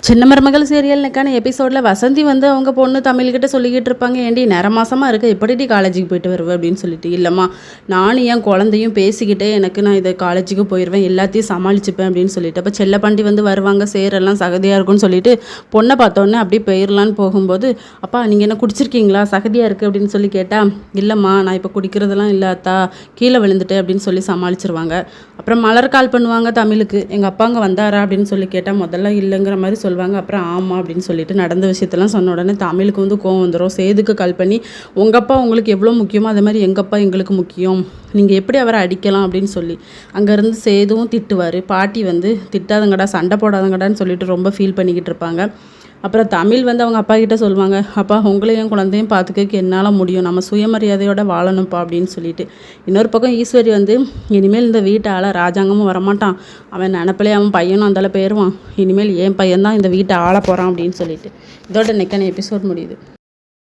சின்ன மருமகள் சீரியல்னுக்கான எபிசோடில் வசந்தி வந்து அவங்க பொண்ணு தமிழ்கிட்ட சொல்லிக்கிட்டு இருப்பாங்க, ஏண்டி நேர மாசமாக இருக்க எப்படிடி காலேஜுக்கு போயிட்டு வருவேன் அப்படின்னு சொல்லிட்டு. இல்லைம்மா, நானும் என் குழந்தையும் பேசிக்கிட்டே நான் இதை காலேஜுக்கு போயிடுவேன், எல்லாத்தையும் சமாளிச்சுப்பேன் அப்படின்னு சொல்லிட்டு. அப்போ செல்லப்பாண்டி வந்து வருவாங்க, சேரெல்லாம் சகதியாக இருக்குன்னு சொல்லிட்டு பொண்ணை பார்த்தோன்னே அப்படியே போயிடலான்னு போகும்போது, அப்பா நீங்கள் என்ன குடிச்சிருக்கீங்களா, சகதியாக இருக்குது அப்படின்னு சொல்லி கேட்டால், இல்லைம்மா நான் இப்போ குடிக்கிறதெல்லாம் இல்லை அத்தா, கீழே விழுந்துட்டு அப்படின்னு சொல்லி சமாளிச்சிருவாங்க. அப்புறம் மலர் கால் பண்ணுவாங்க தமிழுக்கு, எங்கள் அப்பா அங்கே வந்தாரா அப்படின்னு சொல்லி கேட்டால் முதல்ல இல்லைங்கிற மாதிரி சொல்லுவாங்க. அப்புறம் ஆமாம் அப்படின்னு சொல்லிட்டு நடந்த விஷயத்தெல்லாம் சொன்ன உடனே தமிழுக்கு வந்து கோவம் வந்துடும். சேதுக்கு கால் பண்ணி, உங்கள் அப்பா உங்களுக்கு எவ்வளோ முக்கியமோ அதே மாதிரி எங்கள் அப்பா எங்களுக்கு முக்கியம், நீங்கள் எப்படி அவரை அடிக்கலாம் அப்படின்னு சொல்லி அங்கேருந்து சேதுவும் திட்டுவார். பாட்டி வந்து திட்டாதங்கடா, சண்டை போடாதங்கடான்னு சொல்லிட்டு ரொம்ப ஃபீல் பண்ணிக்கிட்டு இருப்பாங்க. அப்புறம் தமிழ் வந்து அவங்க அப்பா கிட்ட சொல்லுவாங்க, அப்பா உங்களையும் குழந்தையும் பார்த்துக்க என்னால் முடியும், நம்ம சுயமரியாதையோட வாழணும்ப்பா அப்படின்னு சொல்லிட்டு. இன்னொரு பக்கம் ஈஸ்வரி வந்து, இனிமேல் இந்த வீட்டை ஆள ராஜாங்கமும் வரமாட்டான், அவன் நினப்பிலே அவன் பையனும் அந்தால போயிடுவான், இனிமேல் என் பையன் தான் இந்த வீட்டை ஆள போகிறான் அப்படின்னு சொல்லிட்டு. இதோட நெக்கான எபிசோட் முடியுது.